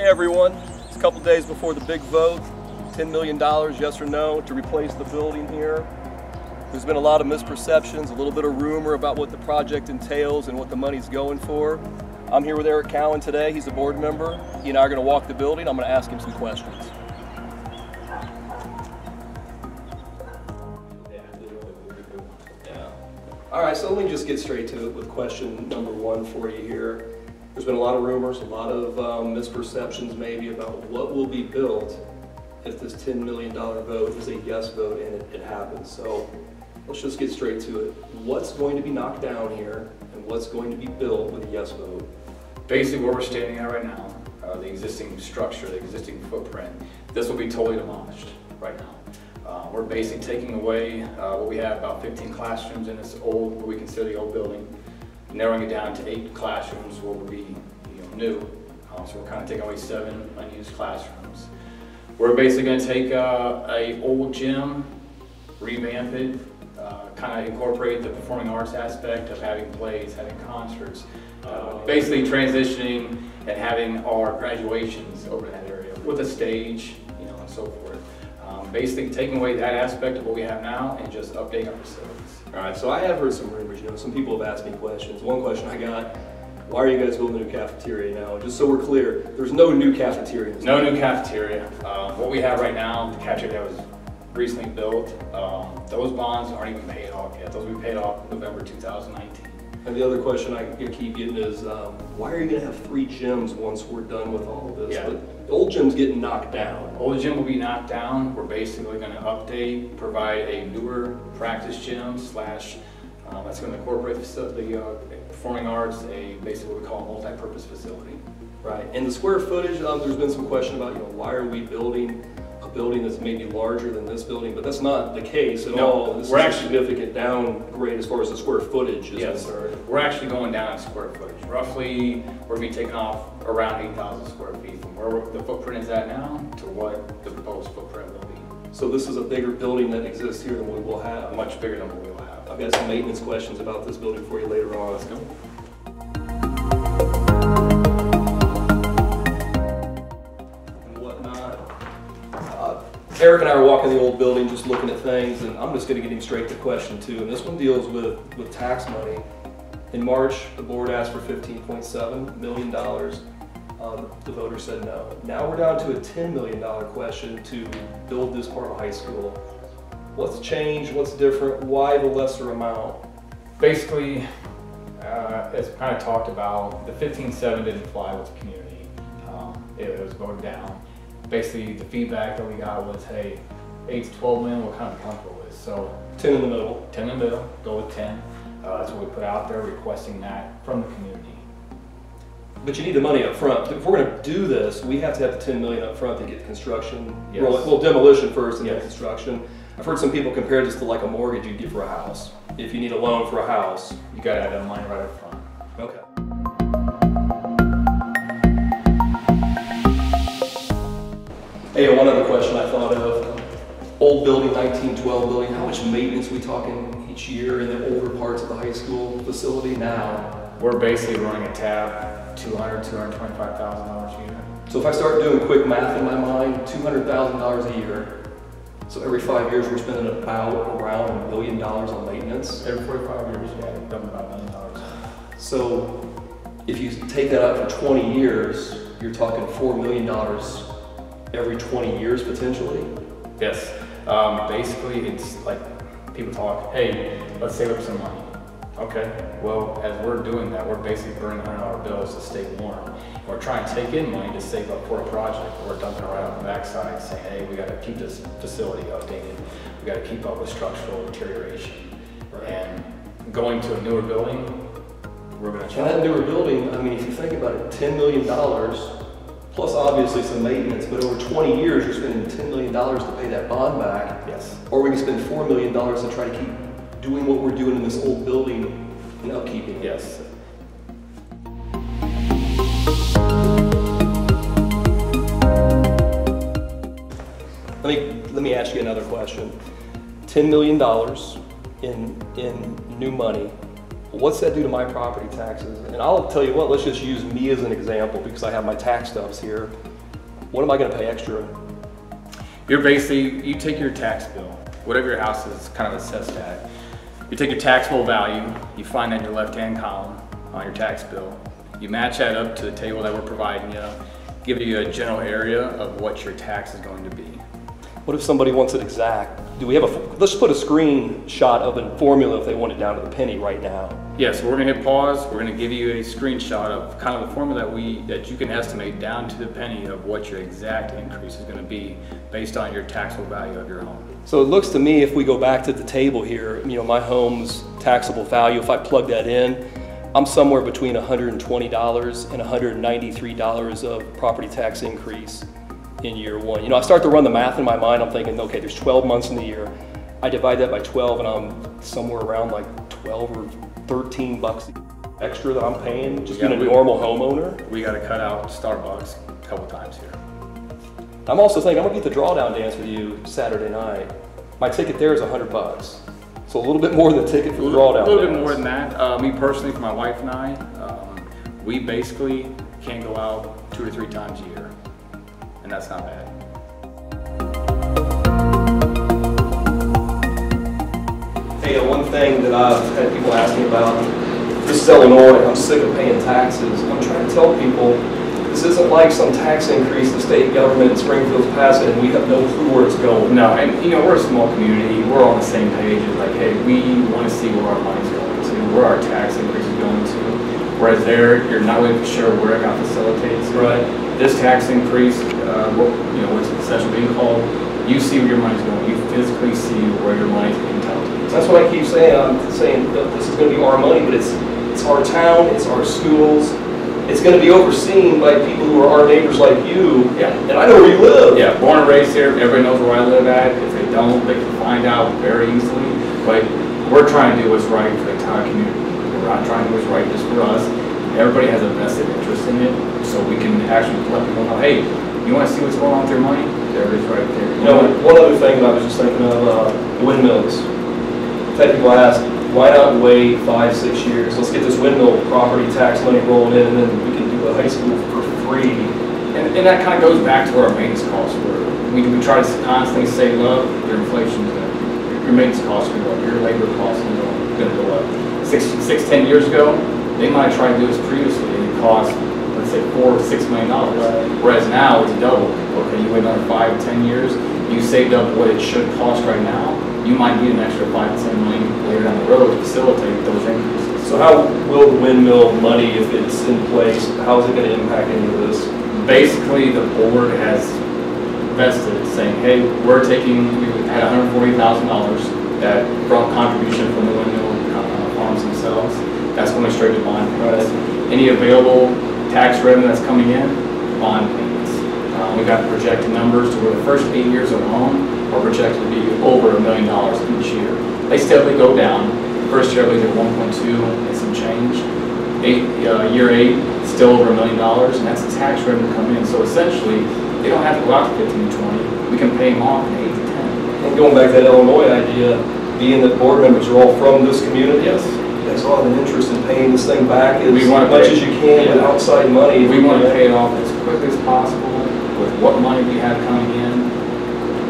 everyone, it's a couple days before the big vote, $10 million, yes or no, to replace the building here. There's been a lot of misperceptions, a little bit of rumor about what the project entails and what the money's going for. I'm here with Eric Cowan today. He's a board member. He and I are going to walk the building. I'm going to ask him some questions. All right, so let me just get straight to it with question number one for you here. There's been a lot of rumors, a lot of misperceptions maybe about what will be built if this $10 million vote is a yes vote and it happens. So let's just get straight to it. What's going to be knocked down here and what's going to be built with a yes vote? Basically where we're standing at right now, the existing structure, the existing footprint, this will be totally demolished right now. We're basically taking away what we have, about 15 classrooms in this old, what we consider the old building, narrowing it down to 8 classrooms what would be new. So we're kind of taking away 7 unused classrooms. We're basically going to take a old gym, revamp it, kind of incorporate the performing arts aspect of having plays, having concerts, basically transitioning and having our graduations over in that area with a stage, and so forth. Basically taking away that aspect of what we have now and just updating our facilities. All right, so I have heard some rumors, some people have asked me questions. One question I got, why are you guys building a new cafeteria now? Just so we're clear, there's no new cafeteria. No new cafeteria. What we have right now, the cafeteria that was recently built, those bonds aren't even paid off yet. Those will be paid off November 2019. And the other question I keep getting is, why are you going to have 3 gyms once we're done with all of this? Yeah. But the old gym's getting knocked down. Old gym will be knocked down. We're basically going to update, provide a newer practice gym slash, that's going to incorporate the performing arts, basically what we call a multi-purpose facility. Right, and the square footage, there's been some question about, why are we building a building that's maybe larger than this building, but that's not the case at all. This is a significant downgrade as far as the square footage is concerned. We're actually going down in square footage. Roughly, we're going to be taking off around 8,000 square feet from where the footprint is at now to what the proposed footprint will be. So this is a bigger building that exists here than we will have? Much bigger than what we will have. I've got some maintenance questions about this building for you later on. Let's go. Eric and I were walking the old building just looking at things, and I'm just going to get him straight to question 2. And this one deals with tax money. In March, the board asked for $15.7 million. The voters said no. Now we're down to a $10 million question to build this part of high school. What's changed? What's different? Why the lesser amount? Basically, as kind of talked about, the 15.7 didn't fly with the community. It was voted down. Basically, the feedback that we got was, hey, 8 to 12 million, we're kind of comfortable with. So 10 in the middle. 10 in the middle, go with 10. That's what we put out there, requesting that from the community. But you need the money up front. If we're going to do this, we have to have the 10 million up front to get construction. Yes. Well, demolition first and then construction. I've heard some people compare this to like a mortgage you get for a house. If you need a loan for a house, you got to have that money right up front. Okay. Hey, one other question I thought of. Old building, 1912 building, how much maintenance are we talking each year in the older parts of the high school facility now? We're basically running a tab, $225,000 a year. So if I start doing quick math in my mind, $200,000 a year. So every 5 years we're spending about around $1 million on maintenance. Every 45 years, yeah, you're done about $1 million. So if you take that out for 20 years, you're talking $4 million every 20 years potentially? Yes. Basically, it's like people talk, hey, let's save up some money. Okay, well, as we're doing that, we're basically burning $100 bills to stay warm. We're trying to take in money to save up for a project. We're dumping it right on the backside saying, hey, we got to keep this facility updated. We got to keep up with structural deterioration. Right. And going to a newer building, we're going to try. And that newer building, I mean, if you think about it, $10 million, plus obviously some maintenance, but over 20 years you're spending $10 million to pay that bond back. Yes. Or we can spend $4 million to try to keep doing what we're doing in this old building and upkeeping it. Yes. Let me ask you another question. $10 million in new money. What's that do to my property taxes? And I'll tell you what, let's just use me as an example because I have my tax stubs here. What am I going to pay extra? You're basically, you take your tax bill, whatever your house is kind of assessed at. You take your taxable value, you find that in your left-hand column on your tax bill. You match that up to the table that we're providing you, give you a general area of what your tax is going to be. What if somebody wants it exact? Do we have let's put a screenshot of a formula if they want it down to the penny right now. Yes, we're gonna hit pause. We're gonna give you a screenshot of kind of the formula that you can estimate down to the penny of what your exact increase is gonna be based on your taxable value of your home. So it looks to me, if we go back to the table here, you know, my home's taxable value, if I plug that in, I'm somewhere between $120 and $193 of property tax increase in year one. You know, I start to run the math in my mind. I'm thinking, okay, there's 12 months in the year. I divide that by 12 and I'm somewhere around like 12 or 13 bucks extra that I'm paying just being a normal homeowner. We got to cut out Starbucks a couple times here. I'm also thinking, I'm gonna get the drawdown dance with you Saturday night. My ticket there is $100. So a little bit more than the ticket for the drawdown. A little bit more than that. Me personally, for my wife and I, we basically can't go out 2 or 3 times a year. And that's not bad. Hey, one thing that I've had people ask me about, this is Illinois, I'm sick of paying taxes. I'm trying to tell people, this isn't like some tax increase the state government in Springfield's passing and we have no clue where it's going. No, and you know, we're a small community, we're on the same page. It's like, hey, we want to see where our money's going to, where our tax increase is going to. Whereas there, you're not really sure where it got facilitated. Right. This tax increase, what's essentially being called, you see where your money's going. You physically see where your money's being touted. That's what I keep saying. I'm saying that this is going to be our money, but it's our town, it's our schools. It's going to be overseen by people who are our neighbors like you. Yeah. And I know where you live. Yeah, born and raised here. Everybody knows where I live at. If they don't, they can find out very easily. But we're trying to do what's right for the entire community. We're not trying to do what's right just for us. Everybody has a vested interest in it, so we can actually let people know, hey, you want to see what's going on with your money? There it is right there. You know, one other thing that I was just thinking of, the windmills. I've had people ask, why not wait 5, 6 years? Let's get this windmill property tax money rolling in, and then we can do a high school for free. And that kind of goes back to where our maintenance costs were. We try to constantly say, look, your inflation is going to, your maintenance costs are going to go up, your labor costs are going to go up. 10 years ago, they might have tried to do this previously, and it cost, let's say, $4 or $6 million. Right. Whereas now it's double. Okay, you wait another 5, 10 years, you saved up what it should cost right now. You might need an extra 5 to 10 million later down the road to facilitate those increases. So how will the windmill money, if it's in place, how is it going to impact any of this? Basically, the board has vested saying, hey, we had $140,000 that brought contribution from the windmill farms themselves. That's going straight to bond payments. Right. Any available tax revenue that's coming in, bond payments. We've got projected numbers to where the first 8 years alone are projected to be over $1 million each year. They steadily go down. First year, I believe they're 1.2 and some change. Year 8, still over $1 million, and that's the tax revenue coming in. So essentially, they don't have to go out to 15 to 20. We can pay them off in 8 to 10. And going back to that Illinois idea, being that board members are all from this community, yes, you guys all have an interest in paying this thing back as much as you can with outside money. We want to pay it off as quickly as possible with what money we have coming in,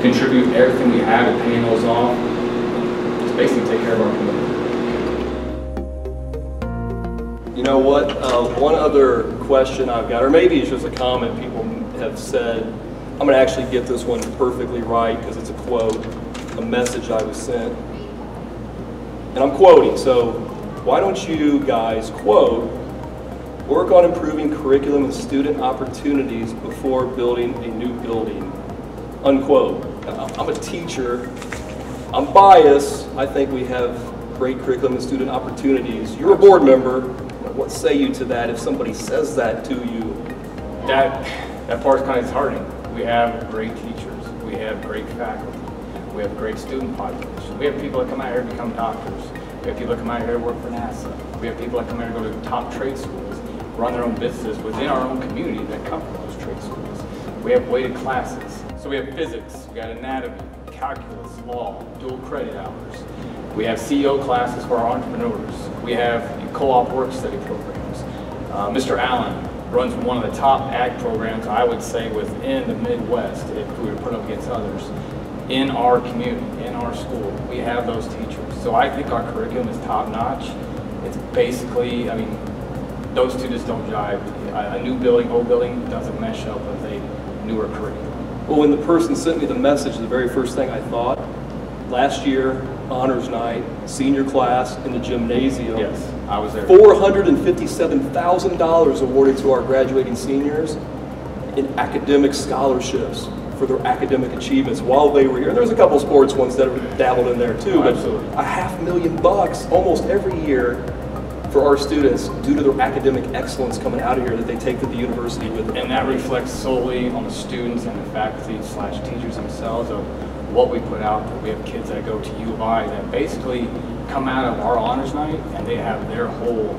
contribute everything we have to paying those off, just basically take care of our community. You know what, one other question I've got, or maybe it's just a comment people have said, I'm going to actually get this one perfectly right because it's a quote, a message I was sent. And I'm quoting, so why don't you guys, quote, work on improving curriculum and student opportunities before building a new building, unquote. I'm a teacher, I'm biased, I think we have great curriculum and student opportunities. You're a board member, what say you to that if somebody says that to you? That part is kind of disheartening. We have great teachers, we have great faculty, we have great student population. We have people that come out here to become doctors. We have people that come out here to work for NASA. We have people that come here to go to top trade schools, run their own businesses within our own community that come from those trade schools. We have weighted classes. So we have physics, we got anatomy, calculus, law, dual credit hours. We have CEO classes for our entrepreneurs. We have co-op work study programs. Mr. Allen runs one of the top ag programs, I would say, within the Midwest, if we were to put up against others, in our community, in our school. We have those teachers. So I think our curriculum is top notch. It's basically, I mean, those two just don't jive. A new building, old building doesn't mesh up with a newer curriculum. Well, when the person sent me the message, the very first thing I thought, last year, honors night, senior class in the gymnasium. Yes, I was there. $457,000 awarded to our graduating seniors in academic scholarships for their academic achievements while they were here. There's a couple sports ones that have dabbled in there too, but absolutely. $500,000 almost every year for our students due to their academic excellence coming out of here that they take to the university with them. And that reflects solely on the students and the faculty / teachers themselves of what we put out there. We have kids that go to U of I that basically come out of our honors night and they have their whole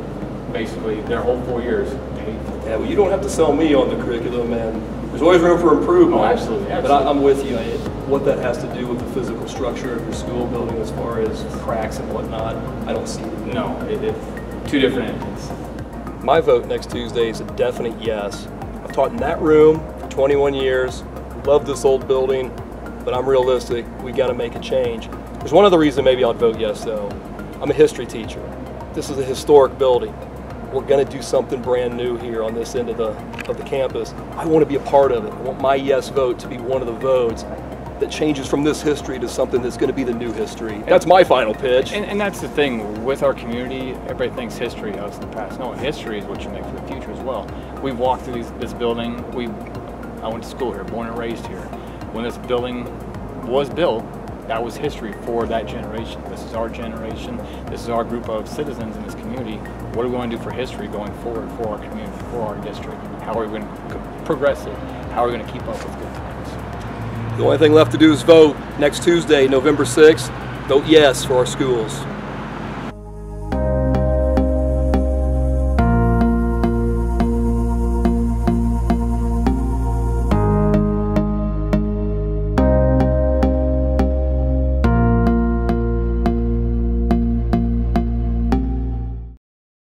4 years paid for. Yeah, well, you don't have to sell me on the curriculum, and there's always room for improvement. Oh, absolutely. But I'm with you. What that has to do with the physical structure of your school building as far as cracks and whatnot, I don't see it. No, it's two different entities. My vote next Tuesday is a definite yes. I've taught in that room for 21 years, love this old building, but I'm realistic, we gotta make a change. There's one other reason maybe I'd vote yes though. I'm a history teacher. This is a historic building. We're gonna do something brand new here on this end of the campus. I wanna be a part of it. I want my yes vote to be one of the votes that changes from this history to something that's gonna be the new history. That's my final pitch. And that's the thing, with our community, everybody thinks history of the past. No, history is what you make for the future as well. We've walked through this building, I went to school here, born and raised here. When this building was built, that was history for that generation. This is our generation. This is our group of citizens in this community. What are we going to do for history going forward for our community, for our district? How are we going to progress it? How are we going to keep up with good times? The only thing left to do is vote next Tuesday, November 6th. Vote yes for our schools.